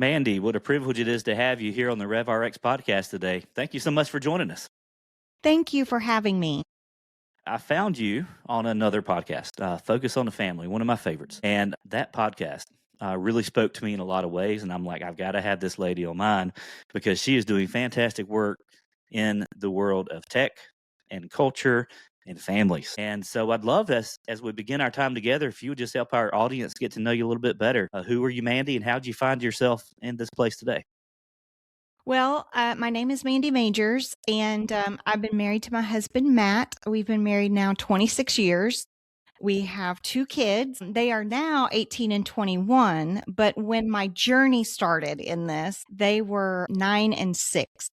Mandy, what a privilege it is to have you here on the RevRx podcast today. Thank you so much for joining us. Thank you for having me. I found you on another podcast, Focus on the Family, one of my favorites. And that podcast really spoke to me in a lot of ways. And I'm like, I've got to have this lady on mine because she is doing fantastic work in the world of tech and culture and families. And so I'd love as we begin our time together, if you would just help our audience get to know you a little bit better. Who are you, Mandy, and how did you find yourself in this place today? Well, my name is Mandy Majors, and I've been married to my husband, Matt. We've been married now 26 years. We have two kids. They are now 18 and 21, but when my journey started in this, they were 9 and 6.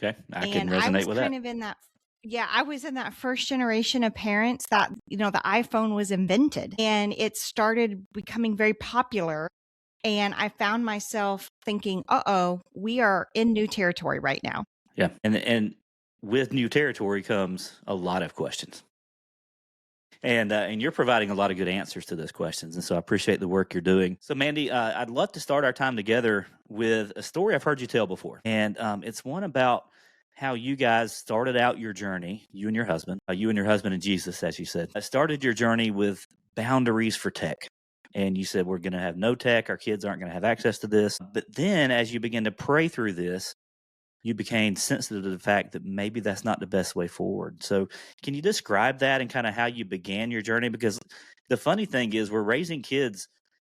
Okay, I can And I resonate was with that. kind of in that, yeah, I was in that first generation of parents that, the iPhone was invented and it started becoming very popular. And I found myself thinking, we are in new territory right now. Yeah, and with new territory comes a lot of questions, and you're providing a lot of good answers to those questions, and so I appreciate the work you're doing. So, Mandy, I'd love to start our time together with a story I've heard you tell before, and it's one about how you guys started out your journey, you and your husband, and Jesus, as you said, started your journey with boundaries for tech. And you said, we're going to have no tech. Our kids aren't going to have access to this. But then as you begin to pray through this, you became sensitive to the fact that maybe that's not the best way forward. So can you describe that and kind of how you began your journey? Because the funny thing is we're raising kids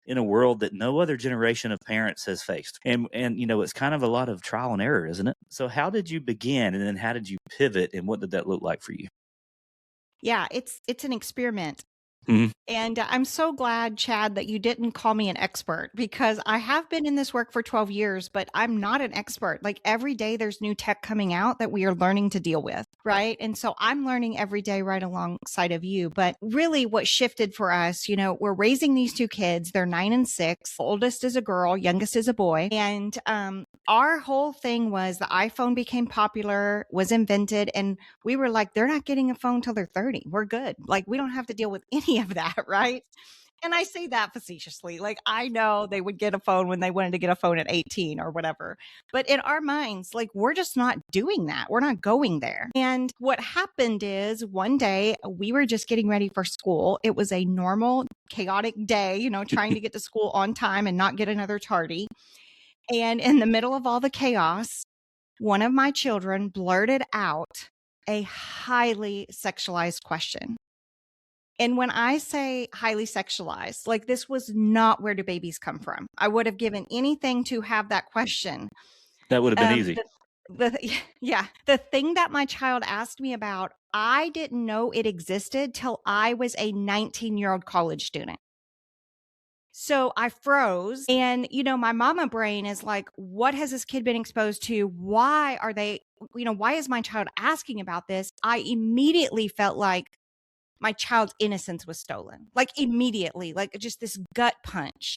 in a world that no other generation of parents has faced. And it's kind of a lot of trial and error, isn't it? So how did you begin, and then how did you pivot, and what did that look like for you? Yeah, it's an experiment. Mhm. And I'm so glad, Chad, that you didn't call me an expert because I have been in this work for 12 years, but I'm not an expert. Like every day there's new tech coming out that we are learning to deal with, right? And so I'm learning every day right alongside of you. But really what shifted for us, we're raising these two kids. They're 9 and 6. Oldest is a girl, youngest is a boy. And our whole thing was the iPhone became popular, was invented, and we were like, they're not getting a phone till they're 30. We're good. Like we don't have to deal with any of that. Right. And I say that facetiously. Like I know they would get a phone when they wanted to get a phone at 18 or whatever. But in our minds, like we're just not doing that. We're not going there. And what happened is one day we were just getting ready for school. It was a normal, chaotic day, trying to get to school on time and not get another tardy. And in the middle of all the chaos, one of my children blurted out a highly sexualized question. And when I say highly sexualized, like this was not where do babies come from. I would have given anything to have that question. That would have been easy. The thing that my child asked me about, I didn't know it existed till I was a 19-year-old college student. So I froze and, my mama brain is like, what has this kid been exposed to? Why are they, why is my child asking about this? I immediately felt like my child's innocence was stolen, like immediately, like just this gut punch,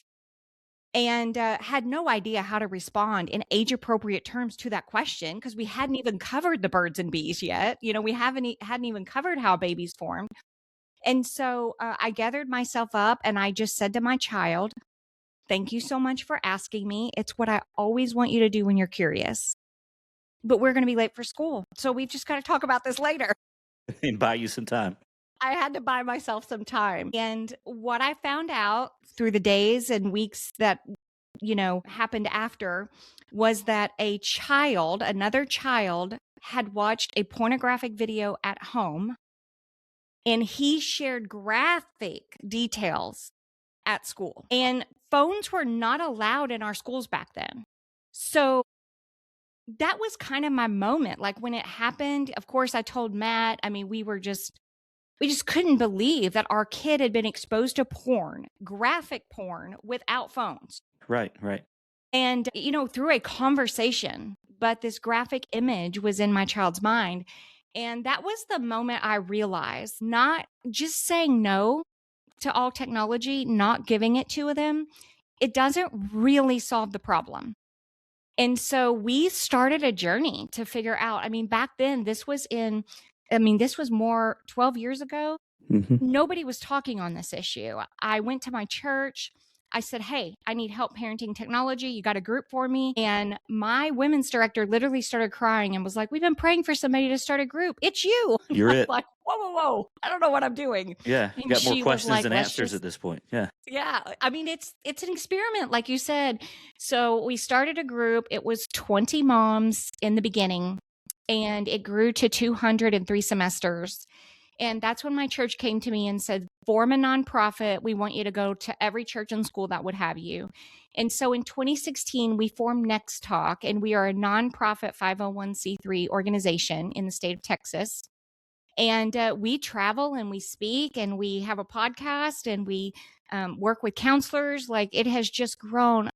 and had no idea how to respond in age appropriate terms to that question because we hadn't even covered the birds and bees yet. We hadn't even covered how babies formed. And so I gathered myself up and I just said to my child, thank you so much for asking me. It's what I always want you to do when you're curious. But we're going to be late for school. So we've just got to talk about this later. And buy you some time. I had to buy myself some time. And what I found out through the days and weeks that, happened after was that another child had watched a pornographic video at home and he shared graphic details at school. And phones were not allowed in our schools back then. So that was kind of my moment. Like when it happened, of course, I told Matt, we just couldn't believe that our kid had been exposed to porn, graphic porn, without phones. Right. And, through a conversation, but this graphic image was in my child's mind. And that was the moment I realized not just saying no to all technology, not giving it to them, it doesn't really solve the problem. And so we started a journey to figure out, back then this was more 12 years ago. Mm-hmm. Nobody was talking on this issue. I went to my church. I said, hey, I need help parenting technology. You got a group for me? And my women's director literally started crying and was like, we've been praying for somebody to start a group. It's you. And You're I'm it. like, whoa. I don't know what I'm doing. Yeah. And Got more she was questions like, than let's answers just, at this point. Yeah. yeah. I mean, it's an experiment, like you said. So we started a group. It was 20 moms in the beginning, and it grew to 200 in 3 semesters. And that's when my church came to me and said, form a nonprofit. We want you to go to every church and school that would have you. And so in 2016, we formed Next Talk, and we are a nonprofit 501c3 organization in the state of Texas. And we travel and we speak and we have a podcast and we work with counselors. Like, it has just grown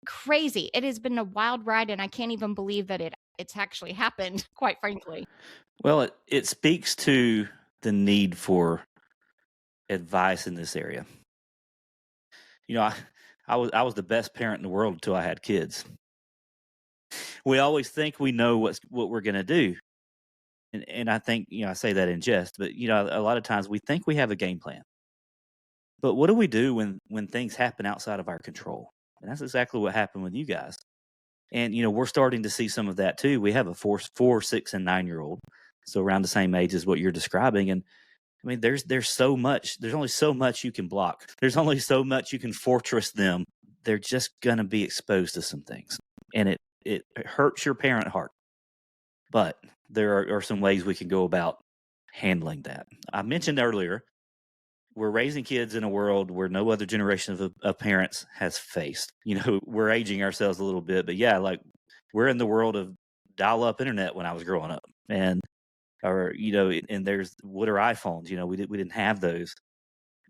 crazy. It has been a wild ride, and I can't even believe that it's actually happened, quite frankly. Well, it speaks to the need for advice in this area. I was the best parent in the world until I had kids. We always think we know what we're going to do. And I think, I say that in jest, but a lot of times we think we have a game plan. But what do we do when things happen outside of our control? And that's exactly what happened with you guys. And we're starting to see some of that too. We have a 4, 6, and 9-year-old, so around the same age as what you're describing. And I mean, there's so much. There's only so much you can block. There's only so much you can fortress them. They're just gonna be exposed to some things, and it hurts your parent heart. But there are some ways we can go about handling that. I mentioned earlier, we're raising kids in a world where no other generation of parents has faced. We're aging ourselves a little bit, but yeah, like, we're in the world of dial-up internet when I was growing up, and there's what are iPhones? We didn't have those,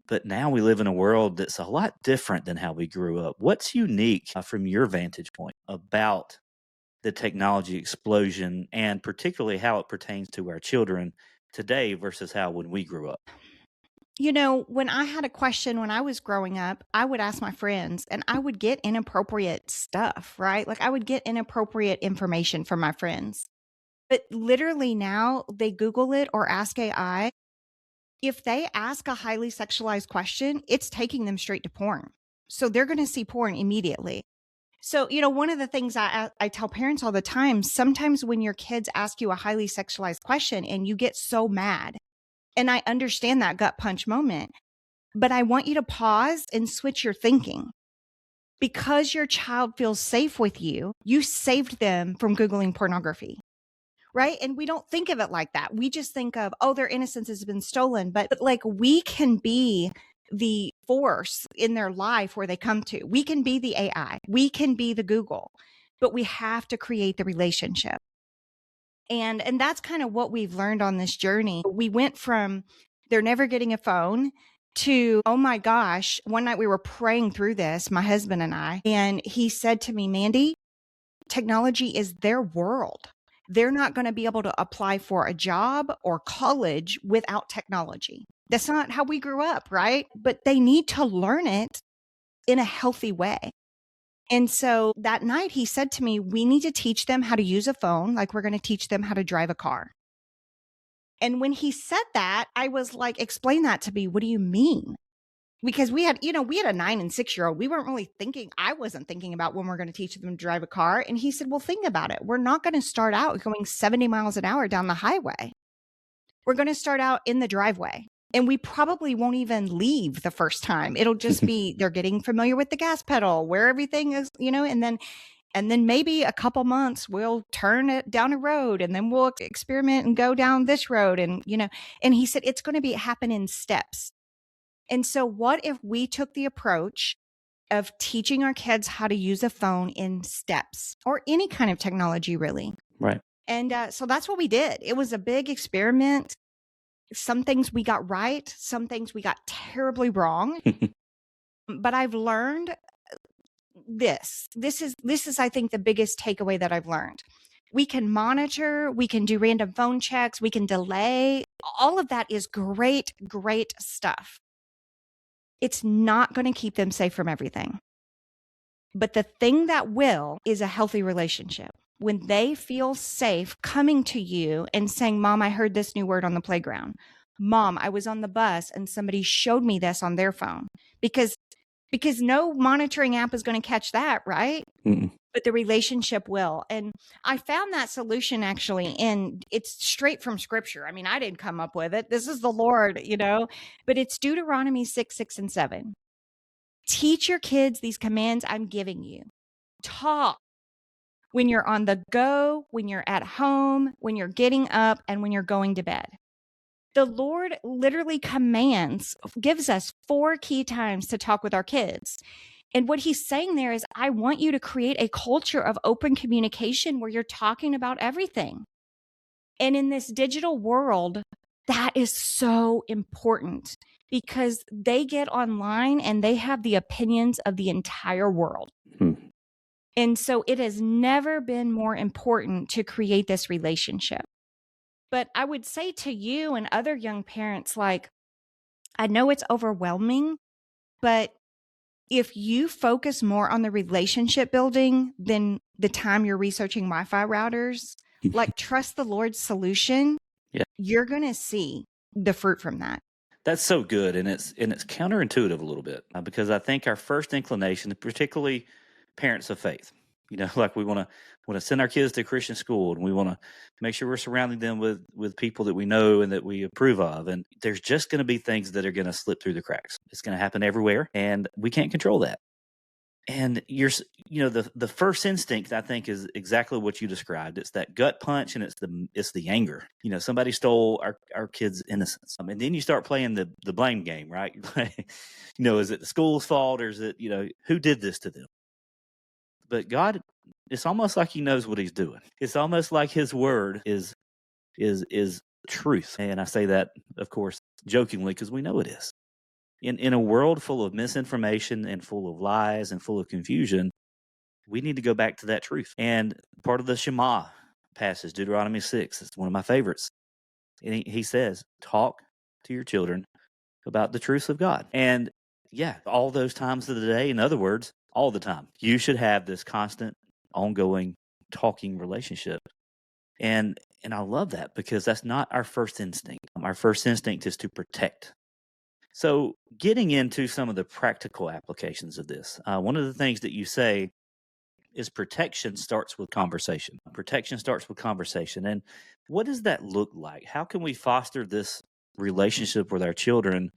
but now we live in a world that's a lot different than how we grew up. What's unique from your vantage point about the technology explosion, and particularly how it pertains to our children today versus how when we grew up? When I had a question when I was growing up, I would ask my friends and I would get inappropriate stuff, right? Like, I would get inappropriate information from my friends. But literally now they Google it or ask AI. If they ask a highly sexualized question, it's taking them straight to porn. So they're going to see porn immediately. So, one of the things I tell parents all the time, sometimes when your kids ask you a highly sexualized question and you get so mad, and I understand that gut punch moment, but I want you to pause and switch your thinking. Because your child feels safe with you, you saved them from Googling pornography. Right. And we don't think of it like that. We just think of, oh, their innocence has been stolen. But like, we can be the force in their life where they come to. We can be the AI. We can be the Google, but we have to create the relationship. And that's kind of what we've learned on this journey. We went from they're never getting a phone to, oh my gosh, one night we were praying through this, my husband and I, and he said to me, Mandy, technology is their world. They're not going to be able to apply for a job or college without technology. That's not how we grew up, right? But they need to learn it in a healthy way. And so that night he said to me, we need to teach them how to use a phone like we're going to teach them how to drive a car. And when he said that, I was like, explain that to me. What do you mean? Because we had a 9 and 6-year-old. We weren't really thinking, I wasn't thinking about when we're going to teach them to drive a car. And he said, well, think about it. We're not going to start out going 70 miles an hour down the highway. We're going to start out in the driveway. And we probably won't even leave the first time. It'll just be, they're getting familiar with the gas pedal, where everything is, and then maybe a couple months we'll turn it down a road, and then we'll experiment and go down this road. And he said, it's going to happen in steps. And so what if we took the approach of teaching our kids how to use a phone in steps, or any kind of technology, really? Right. And so that's what we did. It was a big experiment. Some things we got right, some things we got terribly wrong. But I've learned this. This is, I think, the biggest takeaway that I've learned. We can monitor, we can do random phone checks, we can delay. All of that is great, great stuff. It's not going to keep them safe from everything. But the thing that will is a healthy relationship. When they feel safe coming to you and saying, Mom, I heard this new word on the playground. Mom, I was on the bus and somebody showed me this on their phone. Because because no monitoring app is going to catch that, right? Mm-mm. But the relationship will. And I found that solution actually, and it's straight from scripture. I mean, I didn't come up with it. This is the Lord, but it's Deuteronomy 6, 6, and 7. Teach your kids these commands I'm giving you. Talk when you're on the go, when you're at home, when you're getting up, and when you're going to bed. The Lord literally gives us 4 key times to talk with our kids. And what he's saying there is, I want you to create a culture of open communication where you're talking about everything. And in this digital world, that is so important because they get online and they have the opinions of the entire world. Hmm. And so it has never been more important to create this relationship. But I would say to you and other young parents, like, I know it's overwhelming, but if you focus more on the relationship building than the time you're researching Wi-Fi routers, like trust the Lord's solution, Yeah. you're going to see the fruit from that. That's so good, and it's counterintuitive a little bit because I think our first inclination, particularly parents of faith, like we want to send our kids to Christian school, and we want to make sure we're surrounding them with people that we know and that we approve of, and there's just going to be things that are going to slip through the cracks. It's going to happen everywhere, and we can't control that. And the first instinct, I think, is exactly what you described. It's that gut punch, and it's the anger. Somebody stole our kids' innocence, and then you start playing the blame game, right? Is it the school's fault, or is it who did this to them? But God, it's almost like He knows what He's doing. It's almost like His word is truth, and I say that, of course, jokingly, because we know it is. In a world full of misinformation and full of lies and full of confusion, we need to go back to that truth. And part of the Shema passage, Deuteronomy 6, is one of my favorites. And he says, talk to your children about the truths of God. And all those times of the day, in other words, all the time, you should have this constant, ongoing, talking relationship. And I love that because that's not our first instinct. Our first instinct is to protect. So getting into some of the practical applications of this, one of the things that you say is protection starts with conversation. Protection starts with conversation. And what does that look like? How can we foster this relationship with our children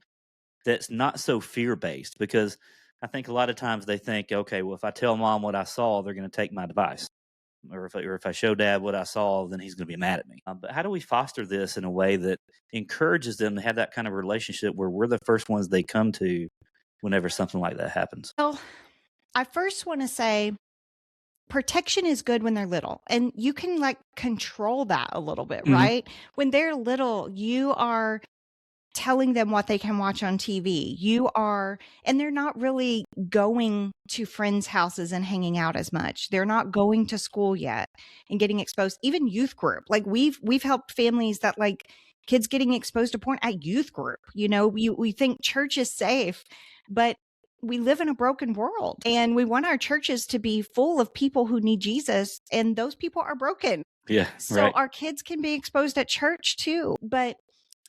that's not so fear-based? Because I think a lot of times they think, okay, well, if I tell mom what I saw, they're going to take my device. Or if I show dad what I saw, then he's going to be mad at me. But how do we foster this in a way that encourages them to have that kind of relationship where we're the first ones they come to whenever something like that happens? Well, I first want to say protection is good when they're little, and you can control that a little bit, Mhm. right? When they're little, you are telling them what they can watch on TV. And they're not really going to friends' houses and hanging out as much. They're not going to school yet and getting exposed. Even youth group. We've helped families that kids getting exposed to porn at youth group. We think church is safe, but we live in a broken world, and we want our churches to be full of people who need Jesus, and those people are broken. Yeah, So right. our kids can be exposed at church too. But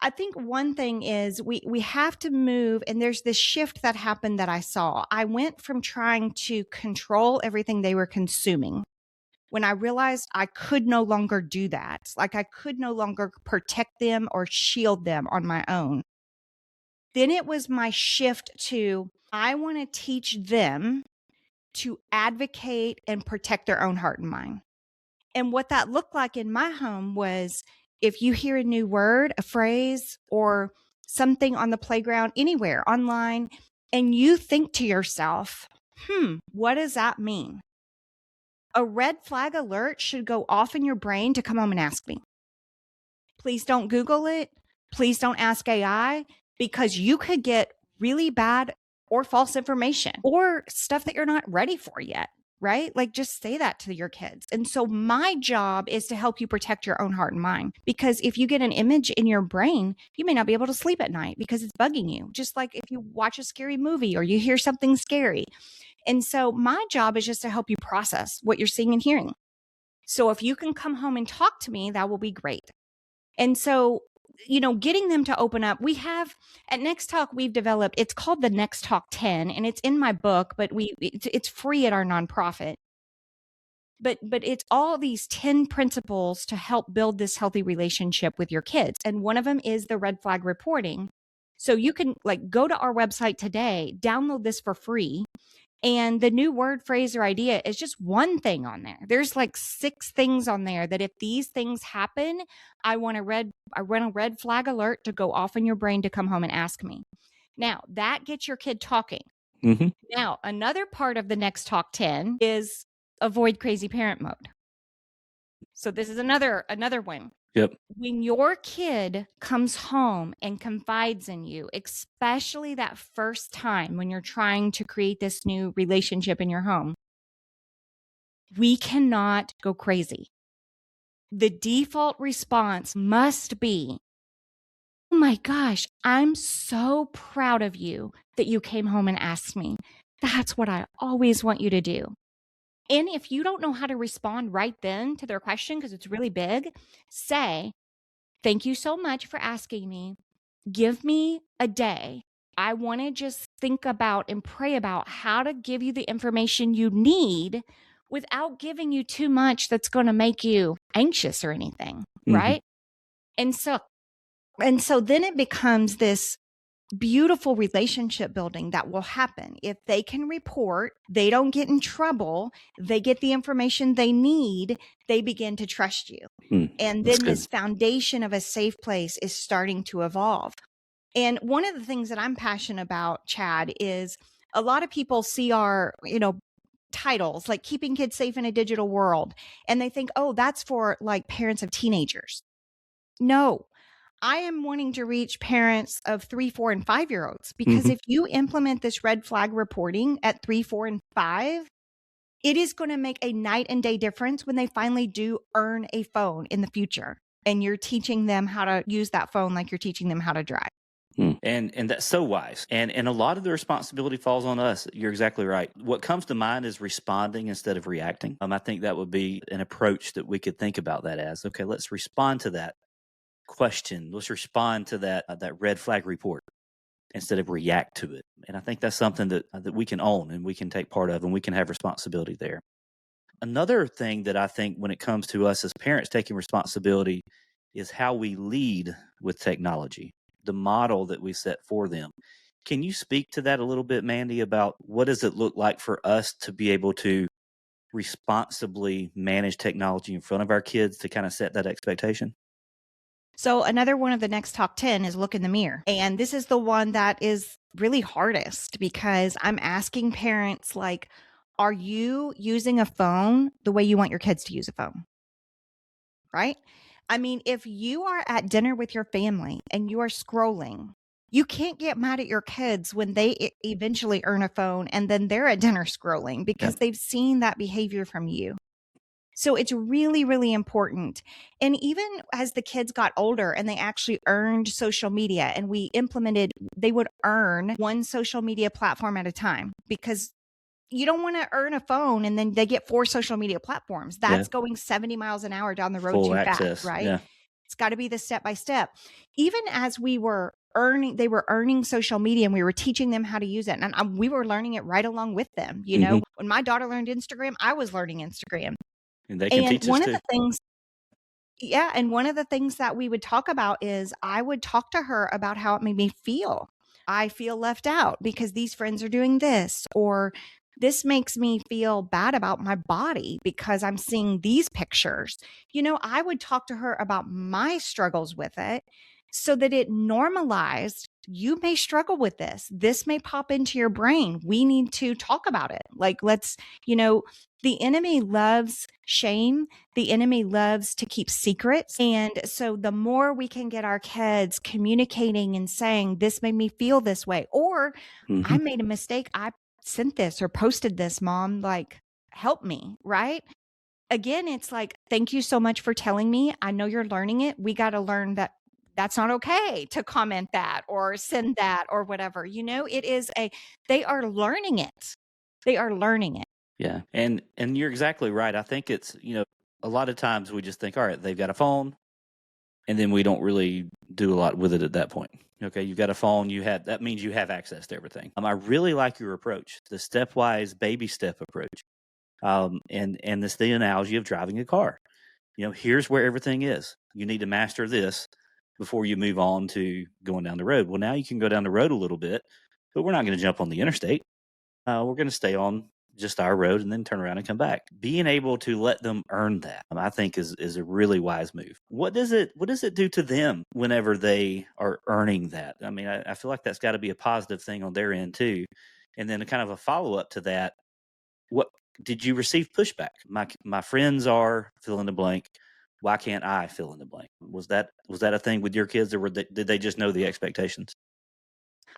I think one thing is we have to move, and there's this shift that happened that I saw. I went from trying to control everything they were consuming when I realized I could no longer do that. I could no longer protect them or shield them on my own. Then it was my shift to, I want to teach them to advocate and protect their own heart and mind. And what that looked like in my home was, if you hear a new word, a phrase, or something on the playground, anywhere, online, and you think to yourself, what does that mean? A red flag alert should go off in your brain to come home and ask me. Please don't Google it. Please don't ask AI, because you could get really bad or false information or stuff that you're not ready for yet. Right? Just say that to your kids. And so my job is to help you protect your own heart and mind, because if you get an image in your brain, you may not be able to sleep at night because it's bugging you. Just like if you watch a scary movie or you hear something scary. And so my job is just to help you process what you're seeing and hearing. So if you can come home and talk to me, that will be great. And so getting them to open up. We have at Next Talk, we've developed, it's called the Next Talk 10, and it's in my book, but it's free at our nonprofit. But it's all these 10 principles to help build this healthy relationship with your kids. And one of them is the red flag reporting. So you can go to our website today, download this for free. And the new word, phrase, or idea is just one thing on there. There's 6 things on there that if these things happen, I want a red flag alert to go off in your brain to come home and ask me. Now, that gets your kid talking. Mm-hmm. Now, another part of the Next Talk 10 is avoid crazy parent mode. So this is another one. Yep. When your kid comes home and confides in you, especially that first time when you're trying to create this new relationship in your home, we cannot go crazy. The default response must be, oh my gosh, I'm so proud of you that you came home and asked me. That's what I always want you to do. And if you don't know how to respond right then to their question, because it's really big, say, thank you so much for asking me. Give me a day. I want to just think about and pray about how to give you the information you need without giving you too much that's going to make you anxious or anything, right? And so then it becomes this beautiful relationship building that will happen. If they can report, they don't get in trouble, they get the information they need, they begin to trust you. And then this foundation of a safe place is starting to evolve. And one of the things that I'm passionate about, Chad, is a lot of people see our, titles like keeping kids safe in a digital world. And they think, oh, that's for parents of teenagers. No, I am wanting to reach parents of 3, 4, and 5-year-olds because if you implement this red flag reporting at 3, 4, and 5, it is going to make a night and day difference when they finally do earn a phone in the future. And you're teaching them how to use that phone like you're teaching them how to drive. And that's so wise. And a lot of the responsibility falls on us. You're exactly right. What comes to mind is responding instead of reacting. I think that would be an approach that we could think about that as, okay, let's respond to that question. Let's respond to that red flag report instead of react to it. And I think that's something that we can own and we can take part of and we can have responsibility there. Another thing that I think when it comes to us as parents taking responsibility is how we lead with technology, the model that we set for them. Can you speak to that a little bit, Mandy, about what does it look like for us to be able to responsibly manage technology in front of our kids to kind of set that expectation? So another one of the Next Talk 10 is look in the mirror. And this is the one that is really hardest because I'm asking parents are you using a phone the way you want your kids to use a phone? Right? I mean, if you are at dinner with your family and you are scrolling, you can't get mad at your kids when they eventually earn a phone and then they're at dinner scrolling because they've seen that behavior from you. So it's really, really important. And even as the kids got older and they actually earned social media and we implemented, they would earn one social media platform at a time because you don't want to earn a phone and then they get 4 social media platforms. That's going 70 miles an hour down the road Full too access, fast, right? Yeah. It's got to be the step by step. Even as they were earning social media and we were teaching them how to use it. And we were learning it right along with them. When my daughter learned Instagram, I was learning Instagram. And they can teach us too. And one of the things that we would talk about is I would talk to her about how it made me feel. I feel left out because these friends are doing this, or this makes me feel bad about my body because I'm seeing these pictures. I would talk to her about my struggles with it so that it normalized. You may struggle with this. This may pop into your brain. We need to talk about it. The enemy loves shame. The enemy loves to keep secrets. And so the more we can get our kids communicating and saying, this made me feel this way, or I made a mistake. I sent this or posted this, Mom, help me, right? Again, it's thank you so much for telling me. I know you're learning it. We got to learn that that's not okay to comment that or send that or whatever. They are learning it. They are learning it. Yeah. And you're exactly right. I think it's, a lot of times we just think, all right, they've got a phone. and then we don't really do a lot with it at that point. Okay, you've got a phone, that means you have access to everything. I really like your approach, the stepwise baby step approach. And this the analogy of driving a car. Here's where everything is. You need to master this before you move on to going down the road. Well, now you can go down the road a little bit, but we're not going to jump on the interstate. We're going to stay on just our road and then turn around and come back. Being able to let them earn that, I think, is a really wise move. What does it do to them whenever they are earning that? I mean, I feel like that's got to be a positive thing on their end too. And then a kind of a follow up to that. What did you receive pushback? My friends are fill in the blank. Why can't I fill in the blank? Was that a thing with your kids, or did they just know the expectations?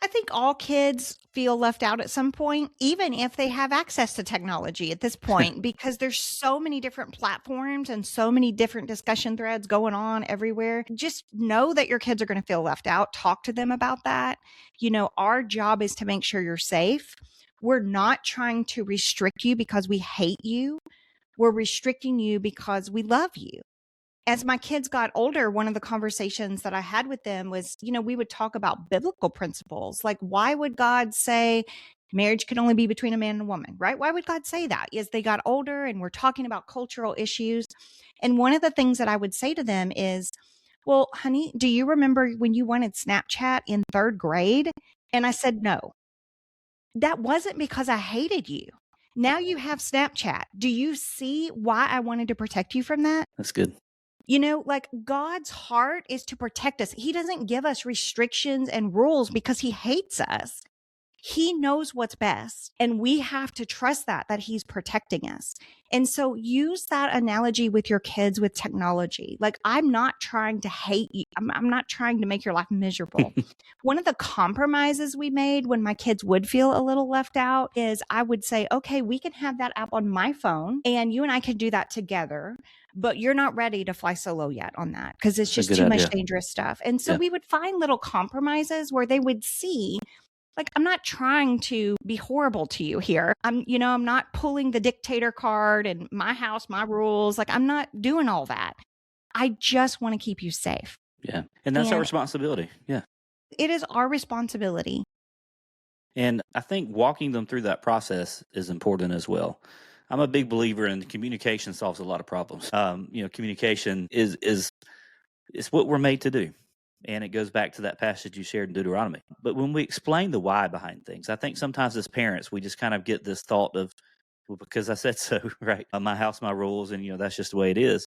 I think all kids feel left out at some point, even if they have access to technology at this point, because there's so many different platforms and so many different discussion threads going on everywhere. Just know that your kids are going to feel left out. Talk to them about that. Our job is to make sure you're safe. We're not trying to restrict you because we hate you. We're restricting you because we love you. As my kids got older, one of the conversations that I had with them was, we would talk about biblical principles. Like, why would God say marriage can only be between a man and a woman, right? Why would God say that? As they got older and we're talking about cultural issues. And one of the things that I would say to them is, well, honey, do you remember when you wanted Snapchat in third grade? And I said, no, that wasn't because I hated you. Now you have Snapchat. Do you see why I wanted to protect you from that? That's good. Like God's heart is to protect us. He doesn't give us restrictions and rules because he hates us. He knows what's best, and we have to trust that he's protecting us. And so use that analogy with your kids with technology. Like, I'm not trying to hate you. I'm not trying to make your life miserable. One of the compromises we made when my kids would feel a little left out is I would say, okay, we can have that app on my phone and you and I can do that together, but you're not ready to fly solo yet on that because it's That's a just good too much idea. dangerous stuff. And so Yeah. we would find little compromises where they would see, like, I'm not trying to be horrible to you here. I'm not pulling the dictator card and my house, my rules. Like, I'm not doing all that. I just want to keep you safe. Yeah. And that's our And responsibility. Yeah. it is our responsibility. And I think walking them through that process is important as well. I'm a big believer in communication solves a lot of problems. Communication is what we're made to do. And it goes back to that passage you shared in Deuteronomy. But when we explain the why behind things, I think sometimes as parents, we just kind of get this thought of, well, because I said so, right? My house, my rules, and that's just the way it is.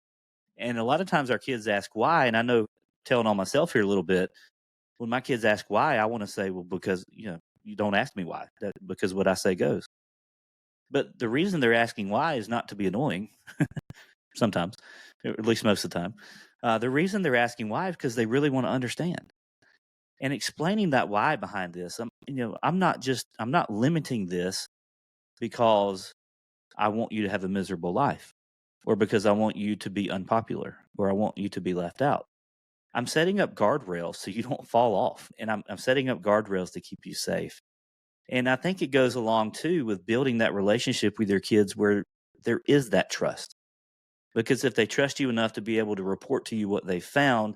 And a lot of times our kids ask why, and I know, telling on myself here a little bit, when my kids ask why, I want to say, well, because you don't ask me why, because what I say goes. But the reason they're asking why is not to be annoying, sometimes, or at least most of the time. The reason they're asking why is because they really want to understand. And explaining that why behind this, I'm not limiting this because I want you to have a miserable life, or because I want you to be unpopular, or I want you to be left out. I'm setting up guardrails so you don't fall off, and I'm setting up guardrails to keep you safe. And I think it goes along too with building that relationship with your kids where there is that trust. Because if they trust you enough to be able to report to you what they found,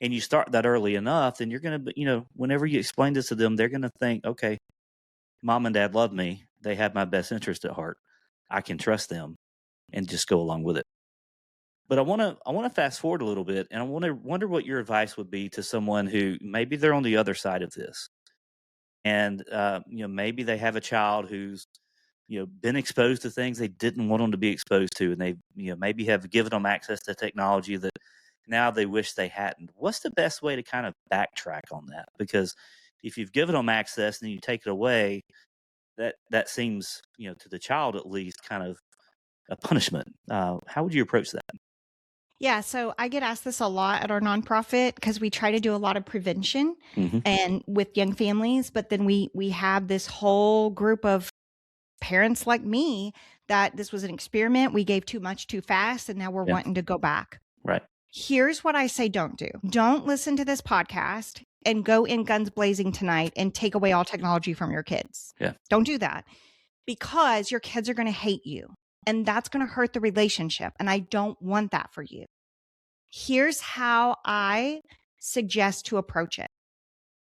and you start that early enough, then you're going to, whenever you explain this to them, they're going to think, okay, mom and dad love me. They have my best interest at heart. I can trust them, and just go along with it. But I want to fast forward a little bit, and I wonder what your advice would be to someone who maybe they're on the other side of this. And maybe they have a child who's been exposed to things they didn't want them to be exposed to, and they maybe have given them access to technology that now they wish they hadn't. What's the best way to kind of backtrack on that? Because if you've given them access and you take it away, that seems to the child at least kind of a punishment. How would you approach that? Yeah, so I get asked this a lot at our nonprofit because we try to do a lot of prevention Mm-hmm. and with young families, but then we have this whole group of parents like me that this was an experiment. We gave too much too fast, and now we're Yeah. wanting to go back. Right. Here's what I say don't do. Don't listen to this podcast and go in guns blazing tonight and take away all technology from your kids. Yeah. Don't do that, because your kids are going to hate you, and that's going to hurt the relationship. And I don't want that for you. Here's how I suggest to approach it.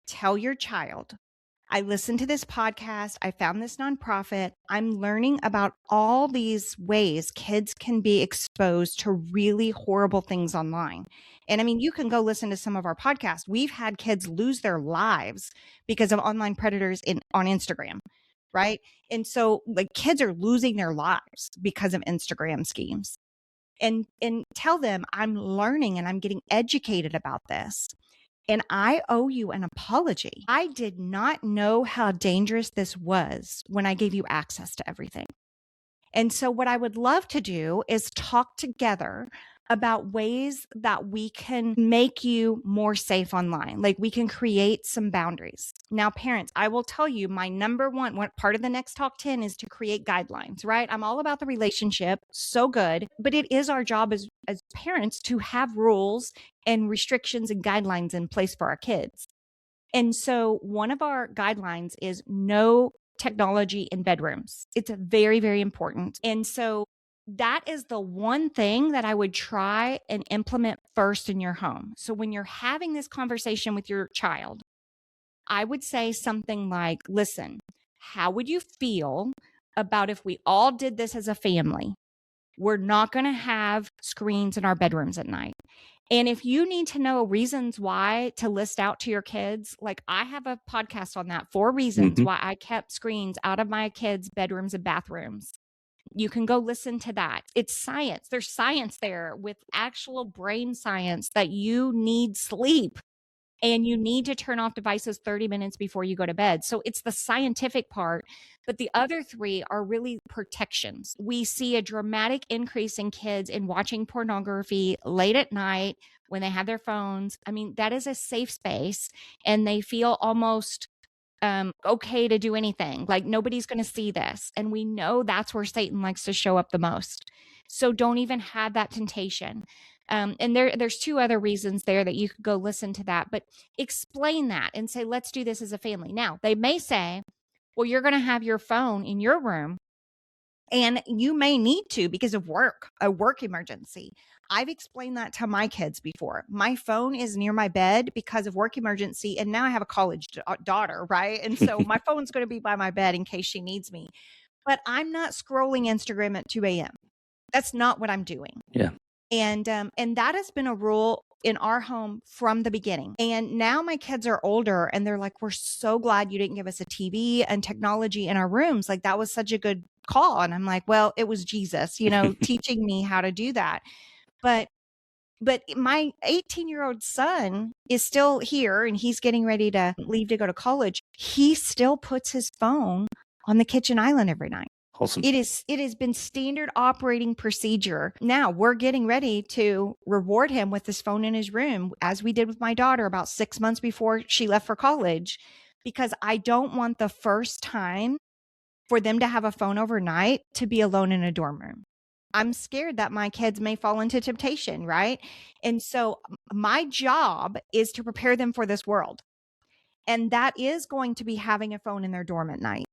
Tell your child, I listened to this podcast. I found this nonprofit. I'm learning about all these ways kids can be exposed to really horrible things online. And I mean, you can go listen to some of our podcasts. We've had kids lose their lives because of online predators on Instagram, right? And so like kids are losing their lives because of Instagram schemes. And tell them I'm learning and I'm getting educated about this. And I owe you an apology. I did not know how dangerous this was when I gave you access to everything. And so, what I would love to do is talk together about ways that we can make you more safe online. Like we can create some boundaries. Now, parents, I will tell you my number one part of the next Talk 10 is to create guidelines, right? I'm all about the relationship. So good. But it is our job as parents to have rules and restrictions and guidelines in place for our kids. And so one of our guidelines is no technology in bedrooms. It's very, very important. And so that is the one thing that I would try and implement first in your home. So when you're having this conversation with your child, I would say something like, listen, how would you feel about if we all did this as a family? We're not going to have screens in our bedrooms at night. And if you need to know reasons why to list out to your kids, like I have a podcast on that, 4 reasons why I kept screens out of my kids' bedrooms and bathrooms. You can go listen to that. It's science. There's science there with actual brain science that you need sleep and you need to turn off devices 30 minutes before you go to bed. So it's the scientific part, but the other 3 are really protections. We see a dramatic increase in kids in watching pornography late at night when they have their phones. I mean, that is a safe space and they feel almost okay to do anything. Like nobody's going to see this. And we know that's where Satan likes to show up the most. So don't even have that temptation. And there's 2 other reasons there that you could go listen to that, but explain that and say, let's do this as a family. Now, they may say, well, you're going to have your phone in your room and you may need to because of a work emergency. I've explained that to my kids before. My phone is near my bed because of work emergency. And now I have a college daughter, right? And so my phone's going to be by my bed in case she needs me. But I'm not scrolling Instagram at 2 a.m. That's not what I'm doing. Yeah. And that has been a rule in our home from the beginning. And now my kids are older and they're like, we're so glad you didn't give us a TV and technology in our rooms. Like that was such a good call. And I'm like, well, it was Jesus, teaching me how to do that. But my 18-year-old son is still here and he's getting ready to leave to go to college. He still puts his phone on the kitchen island every night. Awesome. It has been standard operating procedure. Now we're getting ready to reward him with his phone in his room, as we did with my daughter about 6 months before she left for college, because I don't want the first time for them to have a phone overnight to be alone in a dorm room. I'm scared that my kids may fall into temptation, right? And so my job is to prepare them for this world. And that is going to be having a phone in their dorm at night.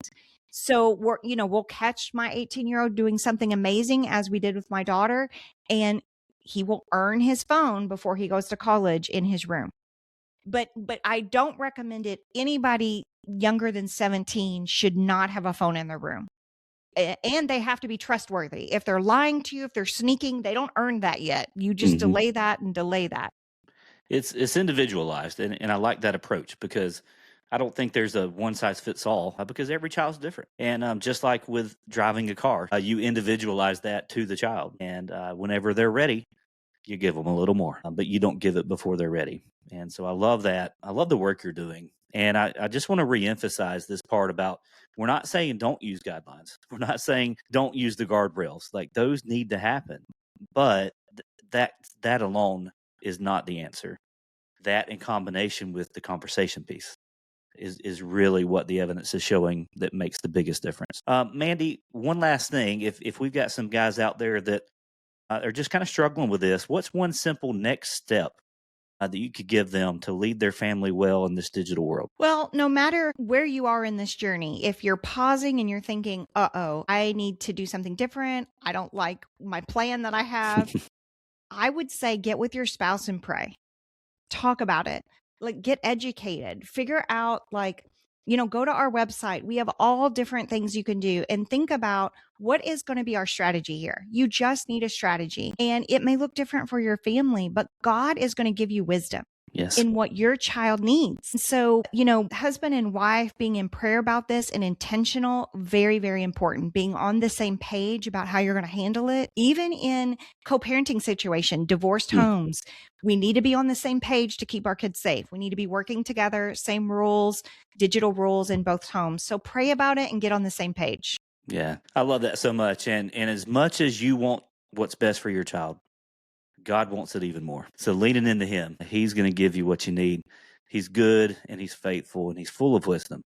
So we'll catch my 18-year-old doing something amazing as we did with my daughter, and he will earn his phone before he goes to college in his room. But I don't recommend it. Anybody younger than 17 should not have a phone in their room. And they have to be trustworthy. If they're lying to you, if they're sneaking, they don't earn that yet. You just delay that and delay that. It's individualized, and I like that approach because I don't think there's a one size fits all because every child's different. And just like with driving a car, you individualize that to the child. And whenever they're ready, you give them a little more, but you don't give it before they're ready. And so I love that. I love the work you're doing. And I just want to reemphasize this part about we're not saying don't use guidelines. We're not saying don't use the guardrails. Like those need to happen. But that alone is not the answer. That in combination with the conversation piece is really what the evidence is showing that makes the biggest difference. Mandy, one last thing. If we've got some guys out there that are just kind of struggling with this, what's one simple next step that you could give them to lead their family well in this digital world? Well, no matter where you are in this journey, if you're pausing and you're thinking, I need to do something different, I don't like my plan that I have, I would say get with your spouse and pray. Talk about it. Like, get educated. Figure out, like, go to our website. We have all different things you can do, and think about what is going to be our strategy here. You just need a strategy, and it may look different for your family, but God is going to give you wisdom. Yes. In what your child needs. So, husband and wife being in prayer about this and intentional, very, very important. Being on the same page about how you're going to handle it. Even in co-parenting situation, divorced homes, we need to be on the same page to keep our kids safe. We need to be working together, same rules, digital rules in both homes. So pray about it and get on the same page. Yeah, I love that so much. And as much as you want what's best for your child, God wants it even more. So leaning into Him, He's going to give you what you need. He's good and He's faithful and He's full of wisdom.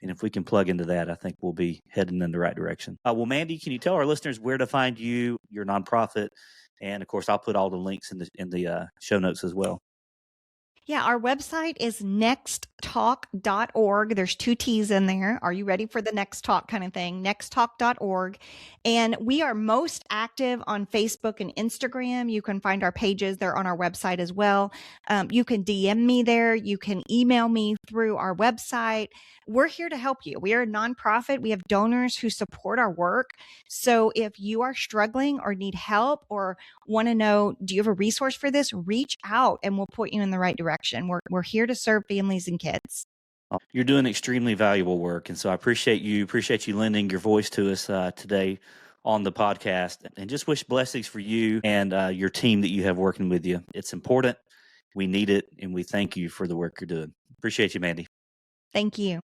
And if we can plug into that, I think we'll be heading in the right direction. Well, Mandy, can you tell our listeners where to find you, your nonprofit, and of course, I'll put all the links in the show notes as well. Yeah, our website is nexttalk.org. There's 2 T's in there. Are you ready for the next talk kind of thing? Nexttalk.org. And we are most active on Facebook and Instagram. You can find our pages. They're on our website as well. You can DM me there. You can email me through our website. We're here to help you. We are a nonprofit. We have donors who support our work. So if you are struggling or need help or want to know, do you have a resource for this? Reach out and we'll put you in the right direction. We're here to serve families and kids. You're doing extremely valuable work, and so I appreciate you lending your voice to us today on the podcast, and just wish blessings for you and your team that you have working with you. It's important. We need it, and we thank you for the work you're doing. Appreciate you, Mandy. Thank you.